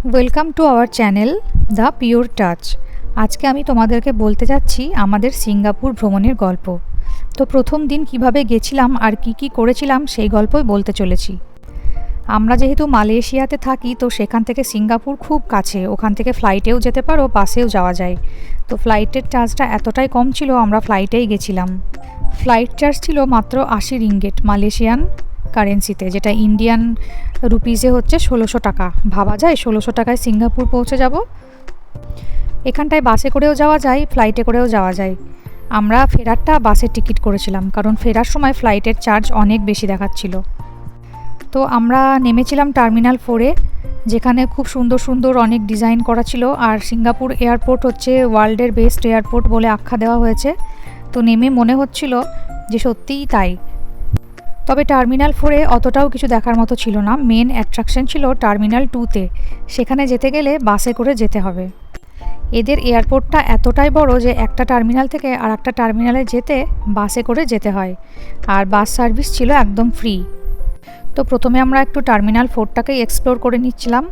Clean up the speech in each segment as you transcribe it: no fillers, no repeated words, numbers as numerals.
Welcome to our channel the pure touch. আজকে আমি তোমাদেরকে বলতে যাচ্ছি আমাদের সিঙ্গাপুর ভ্রমণের গল্প। তো প্রথম দিন কিভাবে গেছিলাম আর কি কি করেছিলাম সেই গল্পই বলতে চলেছি। আমরা যেহেতু মালয়েশিয়াতে থাকি, তো সেখান থেকে সিঙ্গাপুর খুব কাছে, ওখান থেকে ফ্লাইটেও যেতে পারো, বাসেও যাওয়া যায়। তো ফ্লাইটের চার্জটা এতটাই কম ছিল, আমরা ফ্লাইটেই গেছিলাম। ফ্লাইট চার্জ ছিল মাত্র 80 রিঙ্গিট মালয়েশিয়ান কারেন্সিতে, যেটা ইন্ডিয়ান রুপিসে হচ্ছে 1600 টাকা। ভাবা যায় 1600 টাকায় সিঙ্গাপুর পৌঁছে যাব। এখানটায় বাসে করেও যাওয়া যায়, ফ্লাইটে করেও যাওয়া যায়। আমরা ফেরারটা বাসের টিকিট করেছিলাম, কারণ ফেরার সময় ফ্লাইটের চার্জ অনেক বেশি দেখাচ্ছিল। তো আমরা নেমেছিলাম টার্মিনাল 4-এ, যেখানে খুব সুন্দর সুন্দর অনেক ডিজাইন করা ছিল। আর সিঙ্গাপুর এয়ারপোর্ট হচ্ছে ওয়ার্ল্ডের বেস্ট এয়ারপোর্ট বলে আখ্যা দেওয়া হয়েছে। তো নেমে মনে হচ্ছিল যে সত্যিই তাই। তবে টার্মিনাল 4-এ অতটাও কিছু দেখার মতো ছিল না। মেন অ্যাট্রাকশন ছিল টার্মিনাল 2-তে, সেখানে যেতে গেলে বাসে করে যেতে হবে। এদের এয়ারপোর্টটা এতটাই বড় যে একটা টার্মিনাল থেকে আর একটা টার্মিনালে যেতে বাসে করে যেতে হয়, আর বাস সার্ভিস ছিল একদম ফ্রি। তো প্রথমে আমরা একটু টার্মিনাল 4টাকেই এক্সপ্লোর করে নিচ্ছিলাম।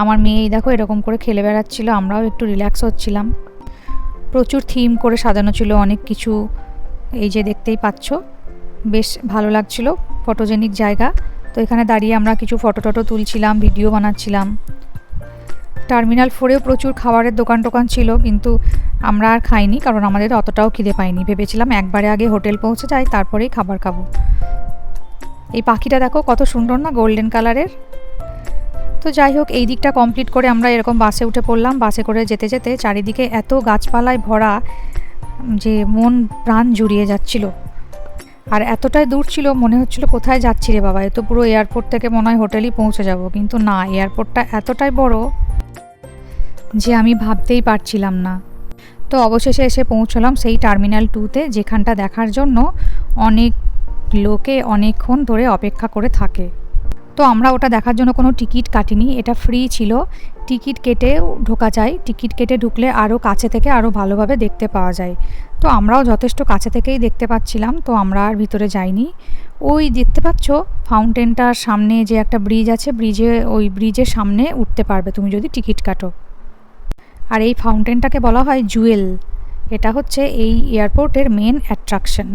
আমার মেয়ে দেখো এরকম করে খেলে বেড়াচ্ছিল, আমরাও একটু রিল্যাক্স হচ্ছিলাম। প্রচুর থিম করে সাজানো ছিল অনেক কিছু, এই যে দেখতেই পাচ্ছ, বেশ ভালো লাগছিল, ফটোজেনিক জায়গা। তো এখানে দাঁড়িয়ে আমরা কিছু ফটো তুলছিলাম, ভিডিও বানাচ্ছিলাম। টার্মিনাল 4-এও প্রচুর খাবারের দোকান টোকান ছিল, কিন্তু আমরা আর খাইনি, কারণ আমাদের অতটাও খিদে পাইনি। ভেবেছিলাম একবারে আগে হোটেল পৌঁছে যাই, তারপরেই খাবার খাবো। এই পাখিটা দেখো কত সুন্দর না, গোল্ডেন কালারের। তো যাই হোক, এই দিকটা কমপ্লিট করে আমরা এরকম বাসে উঠে পড়লাম। বাসে করে যেতে যেতে চারিদিকে এত গাছপালায় ভরা যে মন প্রাণ জুড়িয়ে যাচ্ছিল। আর এতটাই দূর ছিল, মনে হচ্ছিল কোথায় যাচ্ছি রে বাবা, এ তো পুরো এয়ারপোর্ট থেকে মনে হয় হোটেলই পৌঁছে যাব। কিন্তু না, এয়ারপোর্টটা এতটাই বড় যে আমি ভাবতেই পারছিলাম না। তো অবশেষে এসে পৌঁছলাম সেই টার্মিনাল 2-তে, যেখানটা দেখার জন্য অনেক লোকে অনেকক্ষণ ধরে অপেক্ষা করে থাকে। তো আমরা ওটা দেখার জন্য কোনো টিকিট কাটিনি, এটা ফ্রি ছিল। টিকিট কেটে ঢোকা যায়, টিকিট কেটে ঢুকলে আরও কাছে থেকে আরও ভালোভাবে দেখতে পাওয়া যায়। তো আমরাও যথেষ্ট কাছে থেকেই দেখতে পাচ্ছিলাম, তো আমরা আর ভিতরে যাইনি। ওই দেখতে পাচ্ছ ফাউন্টেনটার সামনে যে একটা ব্রিজ আছে, ওই ব্রিজের সামনে উঠতে পারবে তুমি যদি টিকিট কাটো। আর এই ফাউন্টেনটাকে বলা হয় জুয়েল। এটা হচ্ছে এই এয়ারপোর্টের মেন অ্যাট্রাকশন।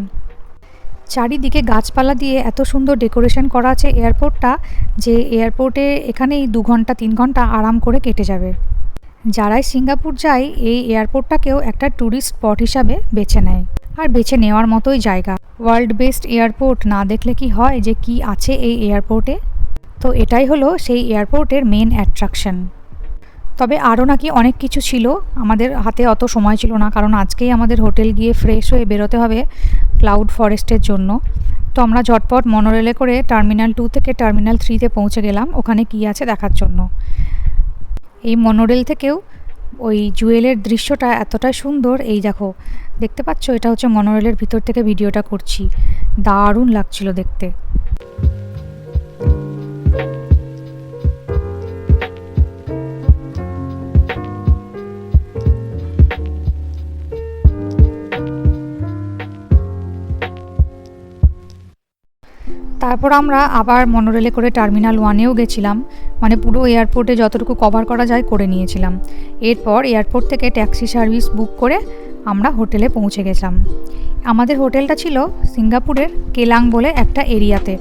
চারিদিকে গাছপালা দিয়ে এত সুন্দর ডেকোরেশন করা আছে এয়ারপোর্টটা, যে এয়ারপোর্টে এখানেই 2 ঘন্টা 3 ঘন্টা আরাম করে কেটে যাবে। যারাই সিঙ্গাপুর যায় এই এয়ারপোর্টটাকেও একটা ট্যুরিস্ট স্পট হিসাবে বেছে নেয়, আর বেছে নেওয়ার মতোই জায়গা। ওয়ার্ল্ড বেস্ট এয়ারপোর্ট না দেখলে কি হয়, যে কি আছে এই এয়ারপোর্টে। তো এটাই হলো সেই এয়ারপোর্টের মেন অ্যাট্রাকশন। তবে আরও নাকি অনেক কিছু ছিল, আমাদের হাতে অত সময় ছিল না, কারণ আজকেই আমাদের হোটেল গিয়ে ফ্রেশ হয়ে বেরোতে হবে ক্লাউড ফরেস্টের জন্য। তো আমরা ঝটপট মনোরেলে করে টার্মিনাল 2 থেকে টার্মিনাল 3-তে পৌঁছে গেলাম ওখানে কি আছে দেখার জন্য। এই মনোরেল থেকেও ওই জুয়েলের দৃশ্যটা এতটাই সুন্দর। এই দেখো দেখতে পাচ্ছ, এটা হচ্ছে মনোরেলের ভিতর থেকে ভিডিওটা করছি, দারুণ লাগছিল দেখতে। তারপর আমরা আবার মনোরেলে করে টার্মিনাল 1-এও গেছিলাম, মানে পুরো এয়ারপোর্টে যতটুকু কভার করা যায় করে নিয়েছিলাম। এরপর এয়ারপোর্ট থেকে ট্যাক্সি সার্ভিস বুক করে আমরা হোটেলে পৌঁছে গেছিলাম। আমাদের হোটেলটা ছিল সিঙ্গাপুরের কেলাং বলে একটা এরিয়াতে।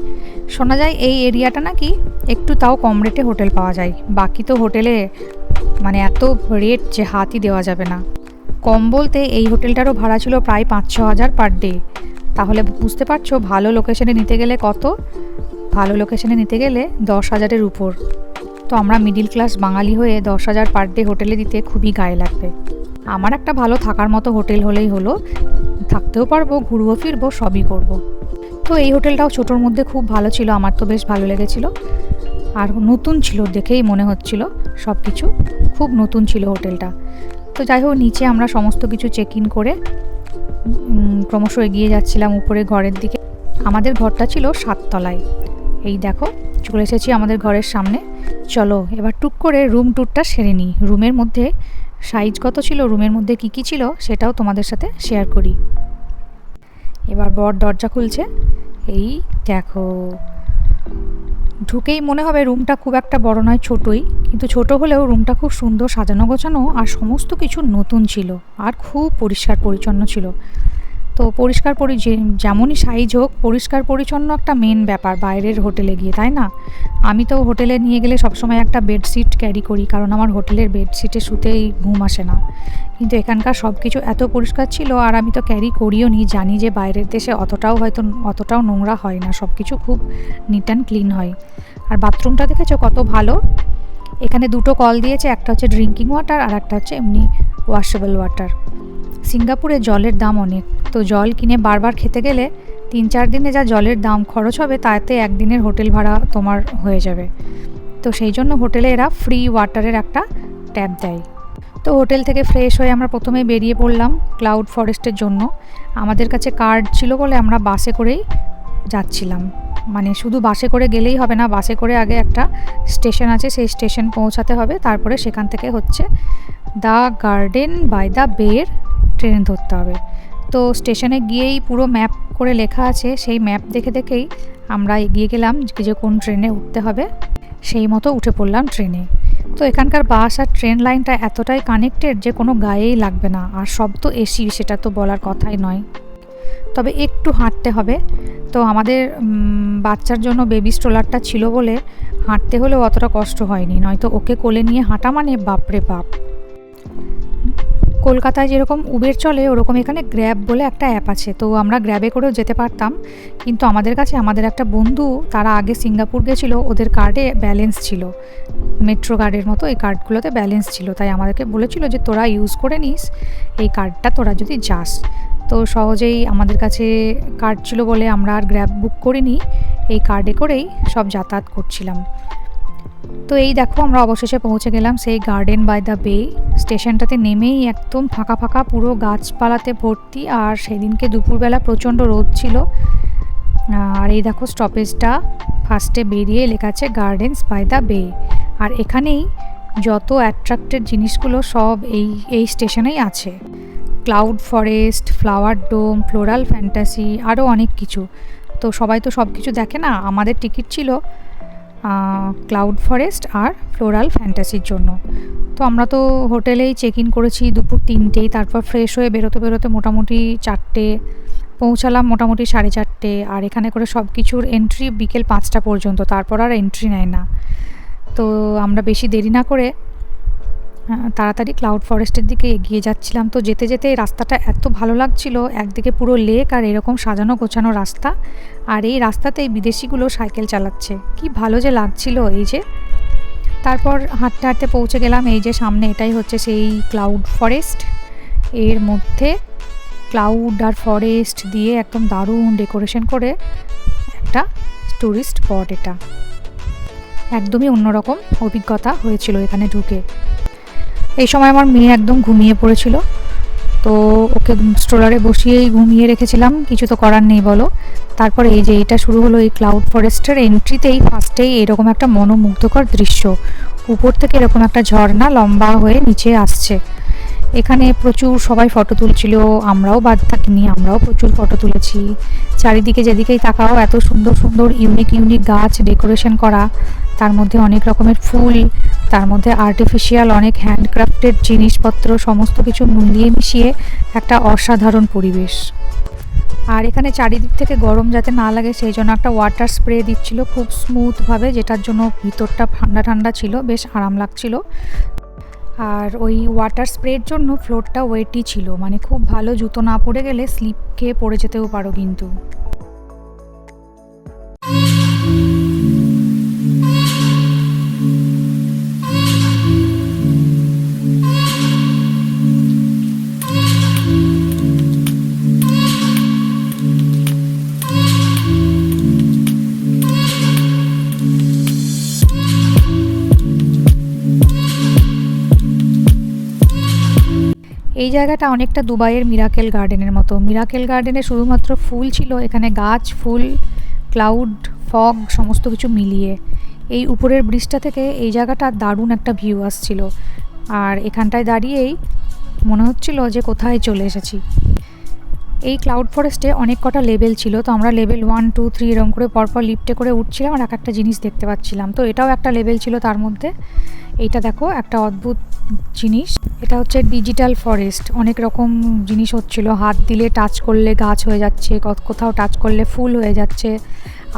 শোনা যায় এই এরিয়াটা নাকি একটু তাও কম রেটে হোটেল পাওয়া যায়। বাকি তো হোটেলে মানে এত রেট যে হাতই দেওয়া যাবে না। কম বলতে এই হোটেলটারও ভাড়া ছিল প্রায় 5-6 হাজার পার ডে। তাহলে বুঝতে পারছো ভালো লোকেশনে নিতে গেলে কত। ভালো লোকেশনে নিতে গেলে 10,000-এর উপর। তো আমরা মিডিল ক্লাস বাঙালি হয়ে 10,000 পার ডে হোটেলে দিতে খুবই গায়ে লাগবে। আমার একটা ভালো থাকার মতো হোটেল হলেই হলো, থাকতেও পারবো, ঘুরবো ফিরবো, সবই করব। তো এই হোটেলটাও ছোটোর মধ্যে খুব ভালো ছিল, আমার তো বেশ ভালো লেগেছিল। আর নতুন ছিল, দেখেই মনে হচ্ছিল সব কিছু খুব নতুন ছিল হোটেলটা। তো যাই হোক, নিচে আমরা সমস্ত কিছু চেক ইন করে ক্রমশ এগিয়ে যাচ্ছিলাম উপরে ঘরের দিকে। আমাদের ঘরটা ছিল 7 তলায়। এই দেখো চলে এসেছি আমাদের ঘরের সামনে। চলো এবার টুক করে রুম ট্যুরটা সেরে নিই। রুমের মধ্যে সাইজ কত ছিল, রুমের মধ্যে কি কি ছিল সেটাও তোমাদের সাথে শেয়ার করি। এবার বর দরজা খুলছে, এই দেখো ঢুকেই মনে হবে রুমটা খুব একটা বড় নয়, ছোটই, কিন্তু ছোট হলেও রুমটা খুব সুন্দর সাজানো গোছানো আর সমস্ত কিছু নতুন ছিল আর খুব পরিষ্কার পরিচ্ছন্ন ছিল। তো যেমনই সাইজ হোক, পরিষ্কার পরিচ্ছন্ন একটা মেন ব্যাপার বাইরের হোটেলে গিয়ে, তাই না? আমি তো হোটেলে নিয়ে গেলে সবসময় একটা বেডশিট ক্যারি করি, কারণ আমার হোটেলের বেডশিটে শুতেই ঘুম আসে না। কিন্তু এখানকার সব কিছু এত পরিষ্কার ছিল, আর আমি তো ক্যারি করিও নি, জানি যে বাইরের দেশে অতটাও নোংরা হয় না, সব কিছু খুব নিট অ্যান্ড ক্লিন হয়। আর বাথরুমটা দেখেছো কত ভালো। এখানে দুটো কল দিয়েছে, একটা হচ্ছে ড্রিঙ্কিং ওয়াটার আর একটা হচ্ছে এমনি ওয়াশেবল ওয়াটার। সিঙ্গাপুরে জলের দাম অনেক, তো জল কিনে বারবার খেতে গেলে 3-4 দিনে যা জলের দাম খরচ হবে তাতে একদিনের হোটেল ভাড়া তোমার হয়ে যাবে। তো সেই জন্য হোটেলে এরা ফ্রি ওয়াটারের একটা ট্যাপ দেয়। তো হোটেল থেকে ফ্রেশ হয়ে আমরা প্রথমে বেরিয়ে পড়লাম ক্লাউড ফরেস্টের জন্য। আমাদের কাছে কার্ড ছিল বলে আমরা বাসে করেই যাচ্ছিলাম। মানে শুধু বাসে করে গেলেই হবে না, বাসে করে আগে একটা স্টেশন আছে, সেই স্টেশন পৌঁছাতে হবে, তারপরে সেখান থেকে হচ্ছে দ্য গার্ডেন বাই দ্য বের ট্রেন ধরতে হবে। তো স্টেশনে গিয়েই পুরো ম্যাপ করে লেখা আছে, সেই ম্যাপ দেখে দেখেই আমরা এগিয়ে গেলাম যে কোন ট্রেনে উঠতে হবে, সেই মতো উঠে পড়লাম ট্রেনে। তো এখানকার বাস আর ট্রেন লাইনটা এতটাই কানেক্টেড যে কোনো গায়েই লাগবে না, আর সব তো এসি, সেটা তো বলার কথাই নয়। তবে একটু হাঁটতে হবে। তো আমাদের বাচ্চার জন্য বেবি স্ট্রোলারটা ছিল বলে হাঁটতে হলেও অতটা কষ্ট হয়নি, নয়তো ওকে কোলে নিয়ে হাঁটা মানে বাপরে বাপ। কলকাতায় যেরকম উবের চলে ওরকম এখানে গ্র্যাব বলে একটা অ্যাপ আছে, তো আমরা গ্র্যাবে করেও যেতে পারতাম, কিন্তু আমাদের কাছে আমাদের একটা বন্ধু, তারা আগে সিঙ্গাপুর গেছিলো, ওদের কার্ডে ব্যালেন্স ছিল, মেট্রো কার্ডের মতো এই কার্ডগুলোতে ব্যালেন্স ছিল, তাই আমাদেরকে বলেছিল যে তোরা ইউজ করে নিস এই কার্ডটা তোরা যদি যাস। তো সহজেই আমাদের কাছে কার্ড ছিল বলে আমরা আর গ্র্যাব বুক করিনি, এই কার্ডে করেই সব যাতায়াত করছিলাম। তো এই দেখো আমরা অবশেষে পৌঁছে গেলাম সেই গার্ডেন বাই দ্য বে স্টেশনটাতে। নেমেই একদম ফাঁকা ফাঁকা, পুরো গাছপালাতে ভর্তি, আর সেদিনকে দুপুরবেলা প্রচণ্ড রোদ ছিল। আর এই দেখো স্টপেজটা ফার্স্টে বেরিয়ে লেখা আছে গার্ডেন্স বাই দ্য বে, আর এখানেই যত অ্যাট্রাক্টেড জিনিসগুলো সব এই স্টেশনেই আছে। ক্লাউড ফরেস্ট, ফ্লাওয়ার ডোম, ফ্লোরাল ফ্যান্টাসি, আরও অনেক কিছু। তো সবাই তো সব কিছু দেখে না, আমাদের টিকিট ছিল ক্লাউড ফরেস্ট আর ফ্লোরাল ফ্যান্টাসির জন্য। তো আমরা তো হোটেলেই চেক ইন করেছি দুপুর 3টেই, তারপর ফ্রেশ হয়ে বেরোতে বেরোতে মোটামুটি 4টে পৌঁছালাম, মোটামুটি 4:30। আর এখানে করে সব কিছুর এন্ট্রি বিকেল 5টা পর্যন্ত, তারপর আর এন্ট্রি নেয় না। তো আমরা বেশি দেরি না করে তাড়াতাড়ি ক্লাউড ফরেস্টের দিকে এগিয়ে যাচ্ছিলাম। তো যেতে যেতে রাস্তাটা এত ভালো লাগছিল, একদিকে পুরো লেক আর এরকম সাজানো গোছানো রাস্তা, আর এই রাস্তাতেই বিদেশিগুলো সাইকেল চালাচ্ছে, কি ভালো যে লাগছিল এই যে। তারপর হাঁটতে হাঁটতে পৌঁছে গেলাম এই যে সামনে, এটাই হচ্ছে সেই ক্লাউড ফরেস্ট। এর মধ্যে ক্লাউড আর ফরেস্ট দিয়ে একদম দারুণ ডেকোরেশন করে একটা ট্যুরিস্ট স্পট। এটা একদমই অন্যরকম অভিজ্ঞতা হয়েছিল এখানে ঢুকে। এই সময় আমার মেয়ে একদম ঘুমিয়ে পড়েছিল, তো ওকে স্ট্রোলারে বসিয়েই ঘুমিয়ে রেখেছিলাম, কিছু তো করার নেই বলো। তারপর এই যে এটা শুরু হলো এই ক্লাউড ফরেস্টের এন্ট্রিতেই ফার্স্টেই এরকম একটা মনোমুগ্ধকর দৃশ্য, উপর থেকে এরকম একটা ঝর্ণা লম্বা হয়ে নিচে আসছে। এখানে প্রচুর সবাই ফটো তুলছিল, আমরাও বাদ থাকিনি, আমরাও প্রচুর ফটো তুলেছি। চারিদিকে যেদিকেই তাকাও এত সুন্দর সুন্দর ইউনিক ইউনিক গাছ ডেকোরেশন করা, তার মধ্যে অনেক রকমের ফুল, তার মধ্যে আর্টিফিশিয়াল অনেক হ্যান্ডক্রাফটেড জিনিসপত্র, সমস্ত কিছু মিলিয়ে মিশিয়ে একটা অসাধারণ পরিবেশ। আর এখানে চারিদিক থেকে গরম যাতে না লাগে সেই জন্য একটা ওয়াটার স্প্রে দিচ্ছিল খুব স্মুথভাবে, যেটার জন্য ভিতরটা ঠান্ডা ঠান্ডা ছিল, বেশ আরাম লাগছিল। আর ওই ওয়াটার স্প্রের জন্য ফ্লোরটা ওয়েটই ছিল, মানে খুব ভালো, জুতো না পরে গেলে স্লিপ খেয়ে পড়ে যেতেও পারো কিন্তু। এই জায়গাটা অনেকটা দুবাইয়ের মিরাকেল গার্ডেনের মতো। মিরাকেল গার্ডেনে শুধুমাত্র ফুল ছিল, এখানে গাছ, ফুল, ক্লাউড, ফগ সমস্ত কিছু মিলিয়ে। এই উপরের ব্রিজটা থেকে এই জায়গাটা দারুণ একটা ভিউ আসছিল, আর এখানটায় দাঁড়িয়েই মনে হচ্ছিল যে কোথায় চলে এসেছি। এই ক্লাউড ফরেস্টে অনেক কটা লেভেল ছিল, তো আমরা লেভেল 1, 2, 3 এরকম করে পরপর লিফটে করে উঠছিলাম আর একটা জিনিস দেখতে পাচ্ছিলাম। তো এটাও একটা লেভেল ছিল তার মধ্যে। এইটা দেখো একটা অদ্ভুত জিনিস, এটা হচ্ছে ডিজিটাল ফরেস্ট। অনেক রকম জিনিস হচ্ছিল, হাত দিলে টাচ করলে গাছ হয়ে যাচ্ছে, কোথাও টাচ করলে ফুল হয়ে যাচ্ছে,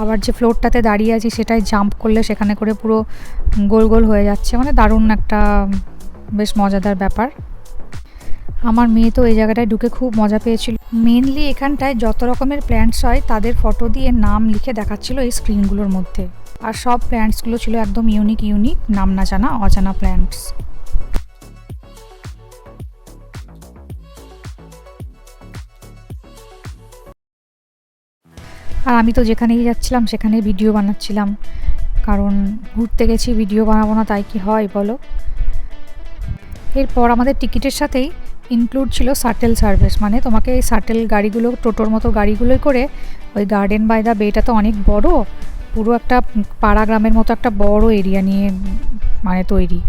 আবার যে ফ্লোরটাতে দাঁড়িয়ে আছি সেটাই জাম্প করলে সেখানে করে পুরো গোল গোল হয়ে যাচ্ছে। মানে দারুণ একটা বেশ মজাদার ব্যাপার। আমার মেয়ে তো এই জায়গাটায় ঢুকে খুব মজা পেয়েছিল। মেনলি এখানটায় যত রকমের প্ল্যান্টস হয় তাদের ফটো দিয়ে নাম লিখে দেখাচ্ছিল এই স্ক্রিনগুলোর মধ্যে, আর সব প্ল্যান্টসগুলো ছিল একদম ইউনিক ইউনিক, নাম না জানা অজানা প্ল্যান্টস। আর আমি তো যেখানেই যাচ্ছিলাম সেখানে ভিডিও বানাচ্ছিলাম, কারণ ঘুরতে গেছি, ভিডিও বানাবো না তাই কি হয় বলো। এরপর আমাদের টিকিটের সাথেই ইনক্লুড ছিল শাটেল সার্ভিস, মানে তোমাকে এই শাটেল গাড়িগুলো, টোটোর মতো গাড়িগুলোই করে ওই গার্ডেন বাই দ্য বেটা তো অনেক বড়, পুরো একটা পাড়া গ্রামের মতো একটা বড় এরিয়া নিয়ে মানে তৈরি।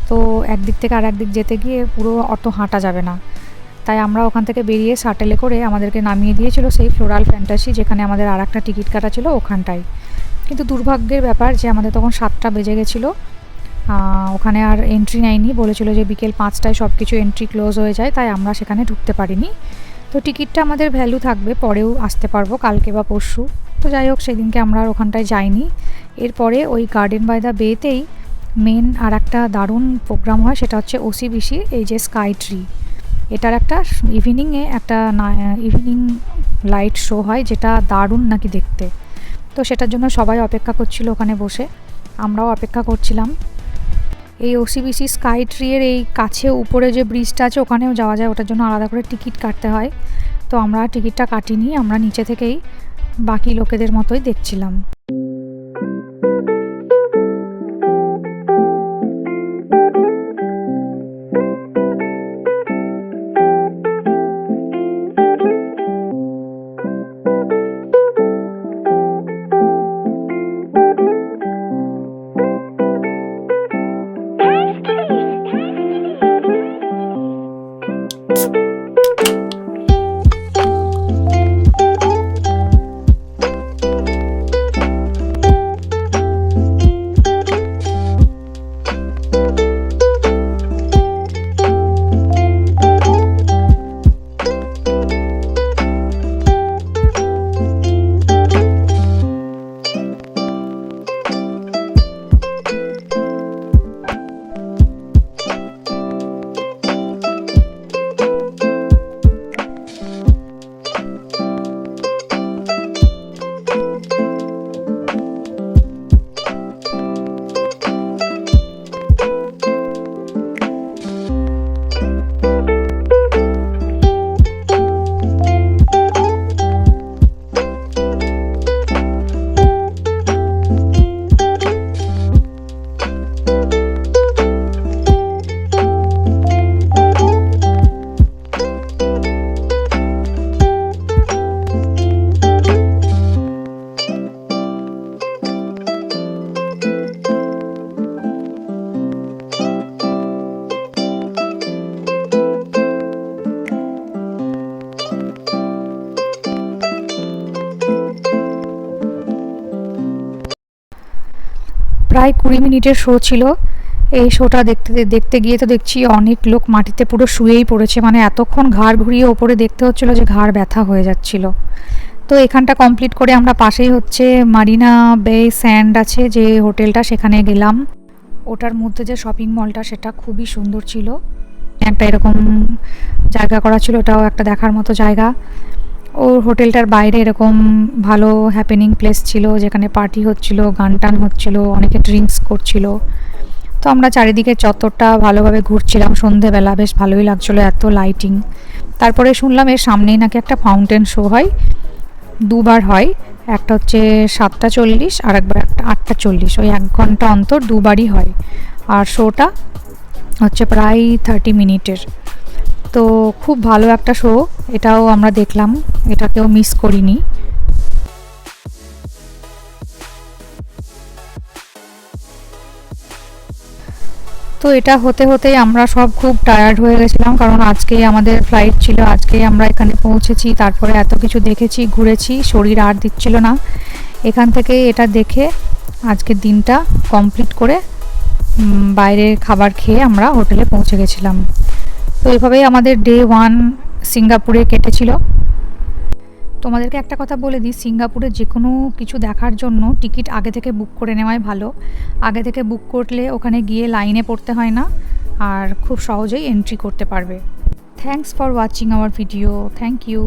তো একদিক থেকে আর একদিক যেতে গিয়ে পুরো অত হাঁটা যাবে না, তাই আমরা ওখান থেকে বেরিয়ে শাটেলে করে আমাদেরকে নামিয়ে দিয়েছিল সেই ফ্লোরাল ফ্যান্টাসি, যেখানে আমাদের আর একটা টিকিট কাটা ছিল ওখানটায়। কিন্তু দুর্ভাগ্যের ব্যাপার যে আমাদের তখন 7টা বেজে গেছিলো, ওখানে আর এন্ট্রি নেয়নি, বলেছিল যে বিকেল 5টায় সব কিছু এন্ট্রি ক্লোজ হয়ে যায়, তাই আমরা সেখানে ঢুকতে পারিনি। তো টিকিটটা আমাদের ভ্যালু থাকবে, পরেও আসতে পারবো কালকে বা পরশু। তো যাই হোক, সেদিনকে আমরা আর ওখানটায় যাইনি। এরপরে ওই গার্ডেন বাই দ্য বেতেই মেন আর একটা দারুণ প্রোগ্রাম হয়, সেটা হচ্ছে ওসিবিসি এই যে স্কাই ট্রি, এটার একটা ইভিনিংয়ে একটা ইভিনিং লাইট শো হয়, যেটা দারুণ নাকি দেখতে। তো সেটার জন্য সবাই অপেক্ষা করছিল ওখানে বসে, আমরাও অপেক্ষা করছিলাম। এই ওসিবিসি স্কাই ট্রিয়ের এই কাছে উপরে যে ব্রিজটা আছে ওখানেও যাওয়া যায়, ওটার জন্য আলাদা করে টিকিট কাটতে হয়। তো আমরা টিকিটটা কাটিনি, আমরা নিচে থেকেই বাকি লোকেদের মতোই দেখছিলাম। প্রায় 20 মিনিটের শো ছিল। এই শোটা দেখতে দেখতে গিয়ে তো দেখছি অনেক লোক মাটিতে পুরো শুয়েই পড়েছে, মানে এতক্ষণ ঘাড় ঘুরিয়ে ওপরে দেখতে হচ্ছিলো যে ঘাড় ব্যথা হয়ে যাচ্ছিল। তো এখানটা কমপ্লিট করে আমরা পাশেই হচ্ছে মারিনা বে স্যান্ড আছে যে হোটেলটা, সেখানে গেলাম। ওটার মধ্যে যে শপিং মলটা সেটা খুবই সুন্দর ছিল, একটা এরকম জায়গা করা ছিল, ওটাও একটা দেখার মতো জায়গা। ওর হোটেলটার বাইরে এরকম ভালো হ্যাপেনিং প্লেস ছিল, যেখানে পার্টি হচ্ছিল, গান টান হচ্ছিল, অনেকে ড্রিঙ্কস করছিল। তো আমরা চারিদিকে চত্বরটা ভালোভাবে ঘুরছিলাম, সন্ধেবেলা বেশ ভালোই লাগছিলো, এত লাইটিং। তারপরে শুনলাম এর সামনেই নাকি একটা ফাউন্টেন শো হয়, দুবার হয়, একটা হচ্ছে 7:40 আর একবার একটা 8:40, ওই 1 ঘন্টা অন্তর দুবারই হয়। আর শোটা হচ্ছে প্রায় 30 মিনিটের। তো খুব ভালো একটা শো, এটাও আমরা দেখলাম, এটাকেও মিস করিনি। তো তো এটা হতে হতেই আমরা সব খুব টায়ার্ড হয়ে গেছিলাম, কারণ আজকেই আমাদের ফ্লাইট ছিল, আজকেই আমরা এখানে পৌঁছেছি, তারপরে এত কিছু দেখেছি, ঘুরেছি, শরীর আর দিচ্ছিল না। এখান থেকে এটা দেখে আজকের দিনটা কমপ্লিট করে বাইরে খাবার খেয়ে আমরা হোটেলে পৌঁছে গেছিলাম। তো এভাবেই আমাদের ডে 1 সিঙ্গাপুরে কেটেছিল। তোমাদেরকে একটা কথা বলে দিই, সিঙ্গাপুরে যে কোনো কিছু দেখার জন্য টিকিট আগে থেকে বুক করে নেওয়াই ভালো। আগে থেকে বুক করলে ওখানে গিয়ে লাইনে পড়তে হয় না, আর খুব সহজেই এন্ট্রি করতে পারবে। Thanks for watching our video. Thank you.